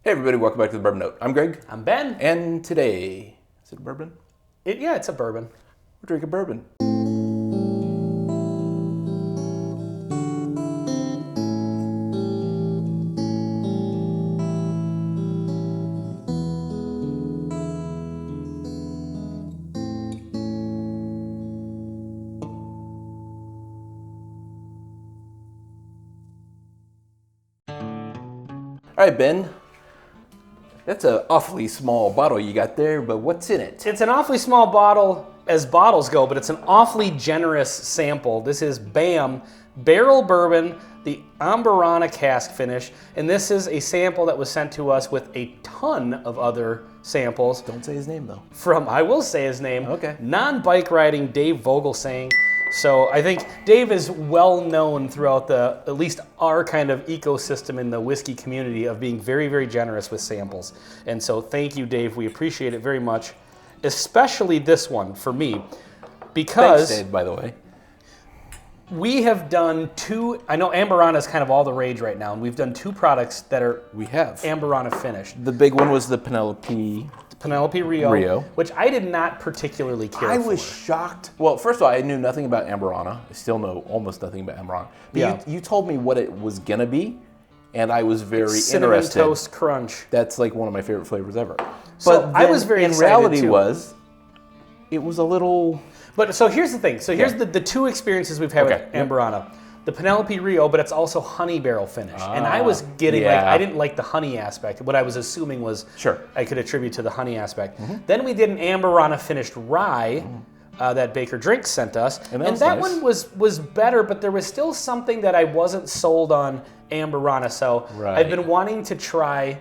Hey everybody, welcome back to the Bourbon Note. I'm Greg. I'm Ben. And today, is it a bourbon? Yeah, it's a bourbon. We're drinking bourbon. All right, Ben. That's an awfully small bottle you got there, but what's in it? It's an awfully small bottle as bottles go, but it's an awfully generous sample. This is BAM, Barrel Bourbon, the Amburana cask finish, and this is a sample that was sent to us with a ton of other samples. Don't say his name though. I will say his name, Okay. non-bike riding Dave Vogelsang. So I think Dave is well known throughout at least our kind of ecosystem in the whiskey community of being very, very generous with samples. And so thank you, Dave. We appreciate it very much, especially this one for me, because Thanks, Dave, by the way. we have done two. I know Amburana is kind of all the rage right now, and we've done two products that are Amburana finished. The big one was the Penelope Rio, which I did not particularly care for. I was shocked. Well, first of all, I knew nothing about Amburana. I still know almost nothing about Amburana. But you told me what it was gonna be, and I was very Cinnamon interested. Toast Crunch. That's like one of my favorite flavors ever. So But I was very in excited reality too. It was a little. But so here's the thing. So here's the two experiences we've had with Amburana. The Penelope Rio, but it's also honey barrel finish. And I was getting I didn't like the honey aspect. What I was assuming was I could attribute to the honey aspect. Then we did an Amburana finished rye that Baker Drinks sent us. And that one was better, but there was still something that I wasn't sold on Amburana. So I've been wanting to try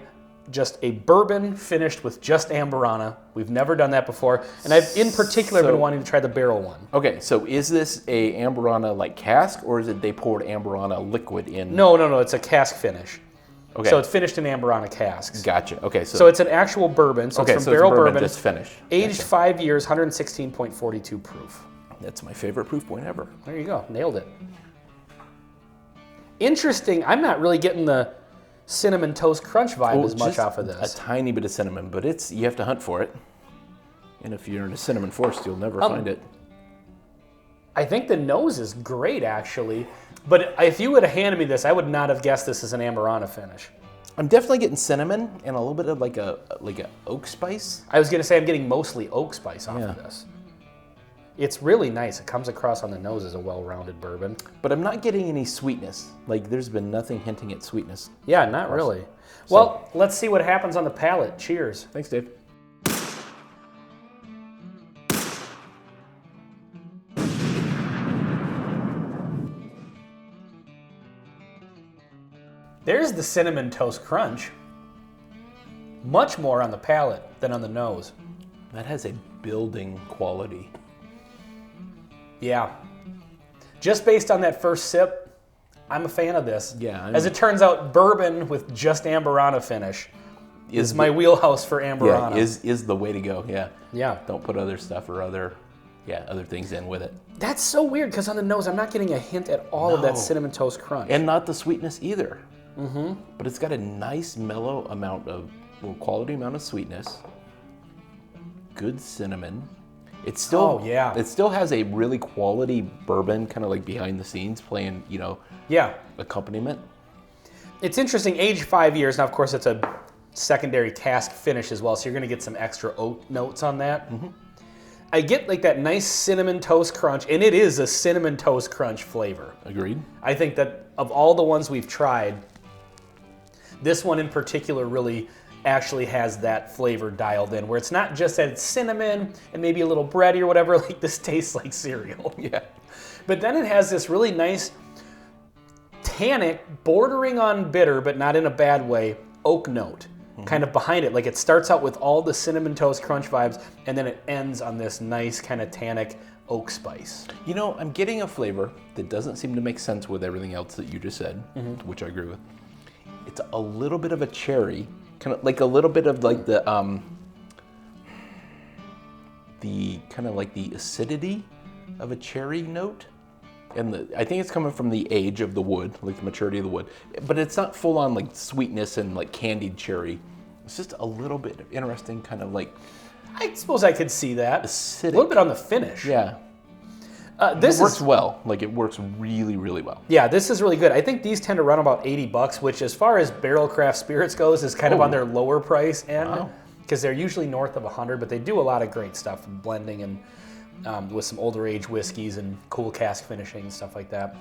just a bourbon finished with just Amburana. We've never done that before. And I've in particular been wanting to try the barrel one. Okay, so is this a Amburana like cask, or is it they poured Amburana liquid in? No, it's a cask finish. Okay. So it's finished in Amburana casks. Gotcha. Okay, so it's an actual bourbon. So it's from Barrel Bourbon. Just finished. Aged 5 years, 116.42 proof. That's my favorite proof point ever. There you go. Nailed it. Interesting. I'm not really getting the Cinnamon Toast Crunch vibe as much off of this. A tiny bit of cinnamon, but you have to hunt for it. And if you're in a cinnamon forest, you'll never find it. I think the nose is great, actually. But if you would have handed me this, I would not have guessed this as an Amburana finish. I'm definitely getting cinnamon and a little bit of like a oak spice. I was going to say I'm getting mostly oak spice off of this. It's really nice. It comes across on the nose as a well-rounded bourbon. But I'm not getting any sweetness. Like, there's been nothing hinting at sweetness. Yeah, not really. Well, let's see what happens on the palate. Cheers. Thanks, Dave. There's the Cinnamon Toast Crunch. Much more on the palate than on the nose. That has a building quality. Yeah. Just based on that first sip, I'm a fan of this. Yeah. As it turns out, bourbon with just Amburana finish is my wheelhouse for Amburana. Yeah, is the way to go, yeah. Yeah. Don't put other stuff or other things in with it. That's so weird, because on the nose, I'm not getting a hint at all of that Cinnamon Toast Crunch. And not the sweetness either. But it's got a nice mellow quality amount of sweetness. Good cinnamon. It's still, it still has a really quality bourbon, kind of like behind the scenes playing, accompaniment. It's interesting, aged 5 years. Now, of course, it's a secondary cask finish as well, so you're going to get some extra oak notes on that. I get like that nice Cinnamon Toast Crunch, and it is a Cinnamon Toast Crunch flavor. Agreed. I think that of all the ones we've tried, this one in particular really actually has that flavor dialed in, where it's not just that it's cinnamon and maybe a little bready or whatever, like this tastes like cereal. Yeah. But then it has this really nice tannic, bordering on bitter, but not in a bad way, oak note kind of behind it. Like it starts out with all the Cinnamon Toast Crunch vibes, and then it ends on this nice kind of tannic oak spice. You know, I'm getting a flavor that doesn't seem to make sense with everything else that you just said, which I agree with. It's a little bit of a cherry, kind of like a little bit of like the kind of like the acidity of a cherry note. And I think it's coming from the age of the wood, like the maturity of the wood. But it's not full on like sweetness and like candied cherry. It's just a little bit interesting, kind of like. I suppose I could see that. Acidic. A little bit on the finish. Yeah. This works well. Like it works really, really well. Yeah, this is really good. I think these tend to run about $80, which, as far as Barrell Craft Spirits goes, is kind of on their lower price end, because they're usually north of 100. But they do a lot of great stuff, blending and with some older age whiskeys and cool cask finishing and stuff like that.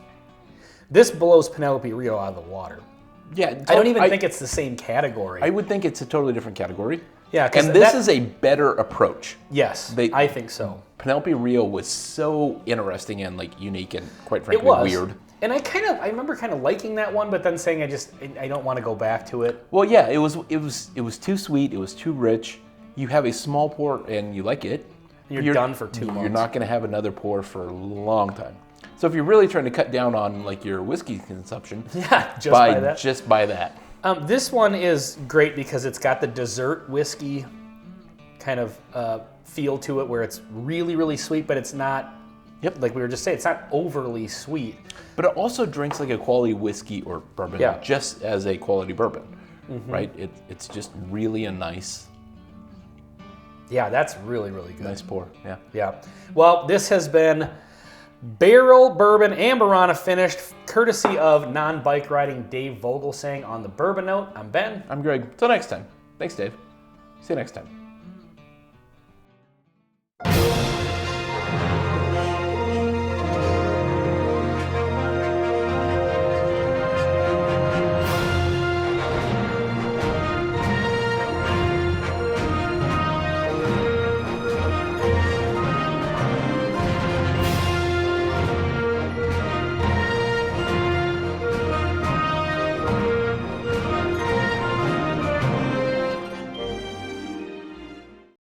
This blows Penelope Rio out of the water. Yeah, I don't even think it's the same category. I would think it's a totally different category. Yeah, and this is a better approach. Yes, I think so. Penelope Rio was so interesting and like unique and quite frankly weird. And I remember kind of liking that one, but then saying I don't want to go back to it. Well, yeah, it was too sweet. It was too rich. You have a small pour and you like it. You're done for 2 months. You're not going to have another pour for a long time. So if you're really trying to cut down on like your whiskey consumption, just buy that. This one is great because it's got the dessert whiskey kind of feel to it, where it's really, really sweet, but it's not. Yep. Like we were just saying, it's not overly sweet. But it also drinks like a quality whiskey or bourbon, just as a quality bourbon, right? It's just really a nice. Yeah, that's really, really good. Nice pour. Yeah. Yeah. Well, this has been Barrell Bourbon Amburana finished, courtesy of non-bike riding Dave Vogelsang on the Bourbon Note. I'm Ben. I'm Greg. Till next time. Thanks, Dave. See you next time.